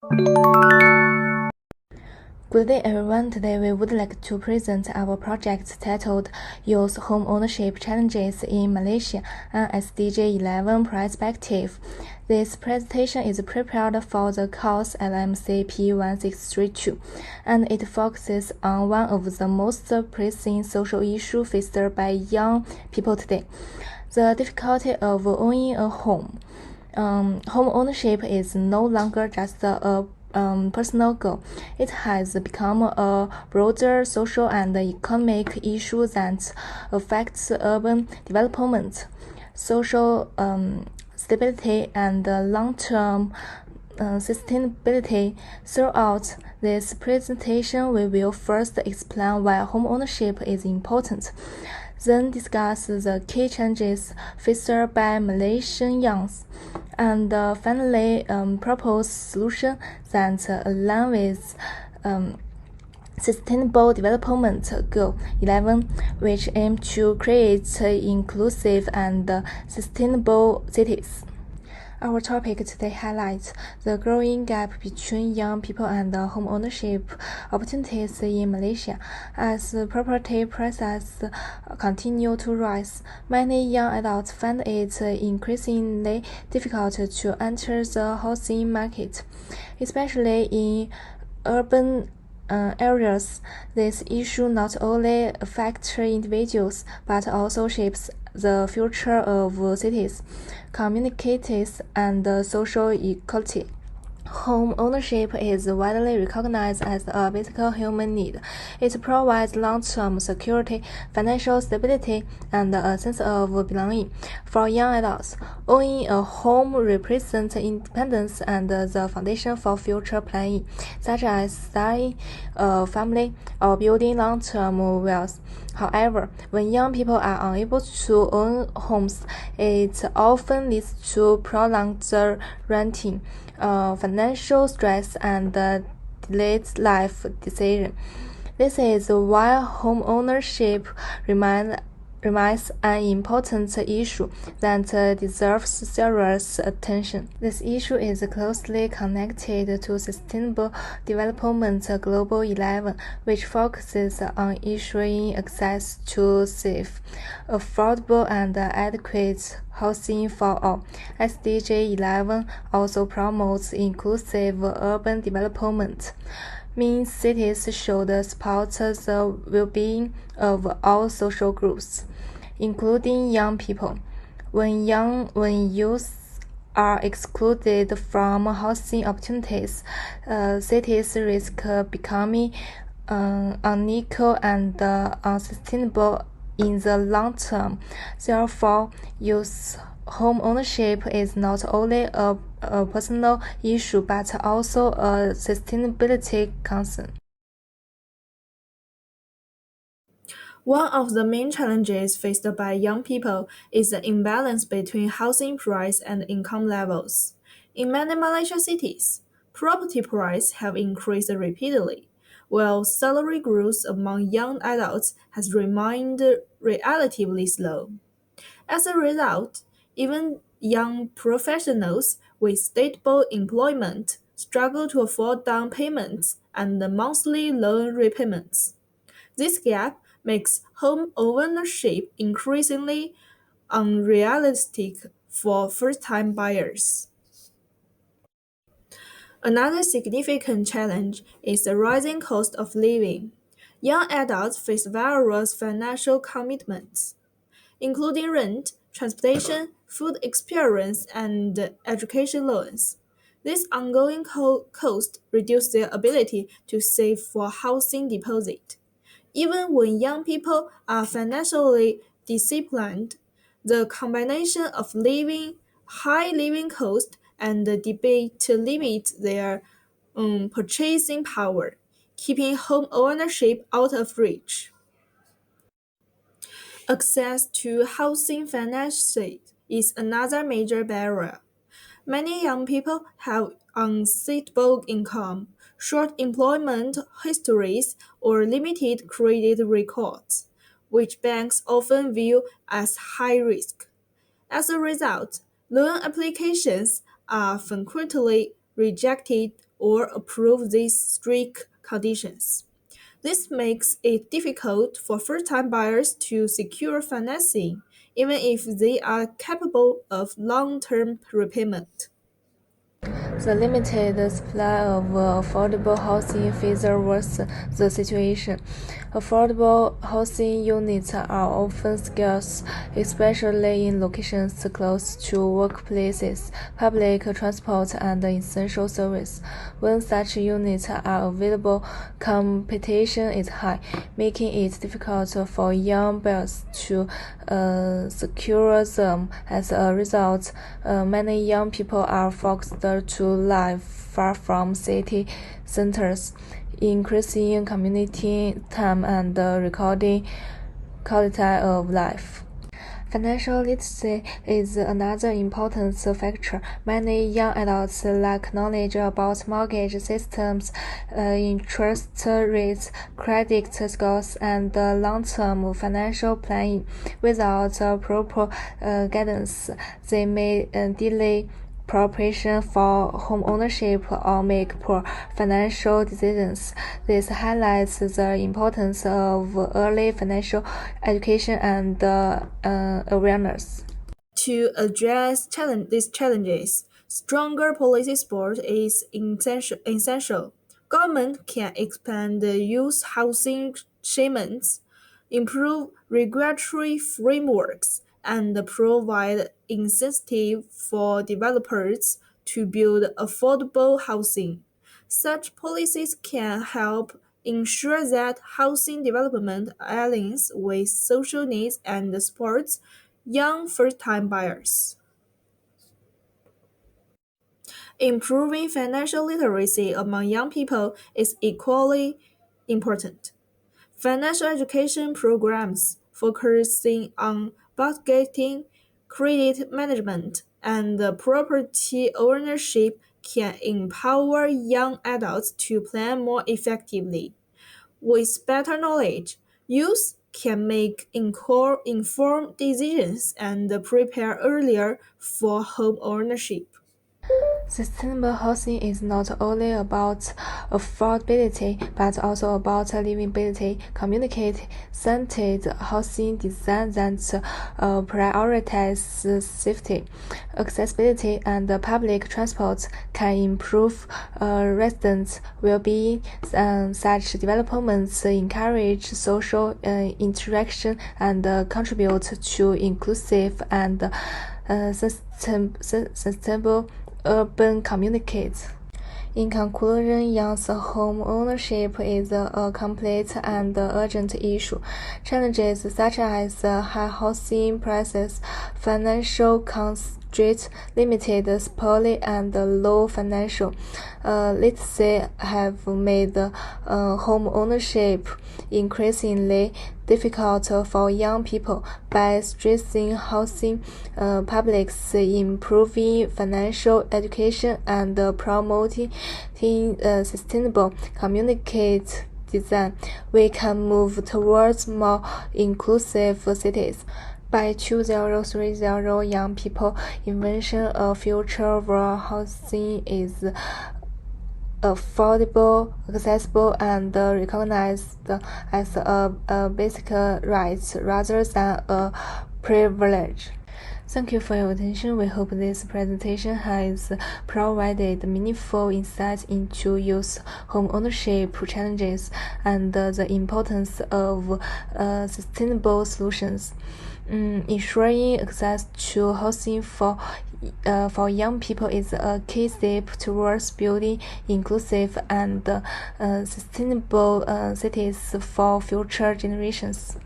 Good day everyone, today we would like to present our project titled Youth Home Ownership Challenges in Malaysia, an SDG 11 perspective. This presentation is prepared for the course LMC P1632, and it focuses on one of the most pressing social issues faced by young people today, the difficulty of owning a home. Home ownership is no longer just a personal goal. It has become a broader social and economic issue that affects urban development, social stability, and long-term sustainability. Throughout this presentation, we will first explain why home ownership is important, then discuss the key challenges faced by Malaysian youths, and finally propose solutions that align with Sustainable Development Goal 11, which aim to create inclusive and sustainable cities. Our topic today highlights the growing gap between young people and home ownership opportunities in Malaysia. As property prices continue to rise, many young adults find it increasingly difficult to enter the housing market, especially in urban areas. This issue not only affects individuals but also shapes the future of cities, communities, and social equality. Home ownership is widely recognized as a basic human need. It provides long-term security, financial stability, and a sense of belonging. For young adults, owning a home represents independence and the foundation for future planning, such as starting a family or building long-term wealth. However, when young people are unable to own homes, it often leads to prolonged renting, financial stress, and delayed life decision. This is why home ownership remains an important issue that deserves serious attention. This issue is closely connected to Sustainable Development Global 11, which focuses on ensuring access to safe, affordable, and adequate housing for all. SDG 11 also promotes inclusive urban development, means cities should support the well-being of all social groups, including young people. When youth are excluded from housing opportunities, cities risk becoming unequal and unsustainable in the long term. Therefore, youth home ownership is not only a personal issue but also a sustainability concern. One of the main challenges faced by young people is the imbalance between housing price and income levels. In many Malaysian cities, property prices have increased repeatedly, while salary growth among young adults has remained relatively slow. As a result, even young professionals with stable employment struggle to afford down payments and monthly loan repayments. This gap makes home ownership increasingly unrealistic for first-time buyers. Another significant challenge is the rising cost of living. Young adults face various financial commitments, including rent, transportation, food experience, and education loans. This ongoing cost reduces their ability to save for housing deposit. Even when young people are financially disciplined, the combination of high living costs and the debate to limit their purchasing power, keeping home ownership out of reach. Access to housing financing is another major barrier. Many young people have unstable income, short employment histories, or limited credit records, which banks often view as high risk. As a result, loan applications are frequently rejected or approve these strict conditions. This makes it difficult for first-time buyers to secure financing, even if they are capable of long-term repayment. The limited supply of affordable housing further worsens the situation. Affordable housing units are often scarce, especially in locations close to workplaces, public transport, and essential services. When such units are available, competition is high, making it difficult for young buyers to secure them. As a result, many young people are forced to live far from city centers, increasing community time and recording quality of life. Financial literacy is another important factor. Many young adults lack knowledge about mortgage systems, interest rates, credit scores, and long-term financial planning. Without proper guidance, they may delay preparation for home ownership or make poor financial decisions. This highlights the importance of early financial education and awareness. To address these challenges, stronger policy support is essential. Government can expand the youth housing shipments, improve regulatory frameworks, and provide incentive for developers to build affordable housing. Such policies can help ensure that housing development aligns with social needs and supports young first-time buyers. Improving financial literacy among young people is equally important. Financial education programs focusing on budgeting, credit management, and property ownership can empower young adults to plan more effectively. With better knowledge, youth can make informed decisions and prepare earlier for home ownership. Sustainable housing is not only about affordability, but also about livability. Community-centered housing design that prioritizes safety, accessibility, and public transport can improve residents' well-being. Such developments encourage social interaction and contribute to inclusive and sustainable urban communities. In conclusion, young home ownership is a complex and urgent issue. Challenges such as high housing prices, financial constraints, limited supply, and low financial literacy have made home ownership increasingly difficult for young people. By stressing housing publics, improving financial education, and promoting sustainable community design, we can move towards more inclusive cities. By 2030, young people envision a future where housing is affordable, accessible, and recognized as a basic right rather than a privilege. Thank you for your attention. We hope this presentation has provided meaningful insights into youth home ownership challenges and the importance of sustainable solutions. Ensuring access to housing for young people is a key step towards building inclusive and sustainable cities for future generations.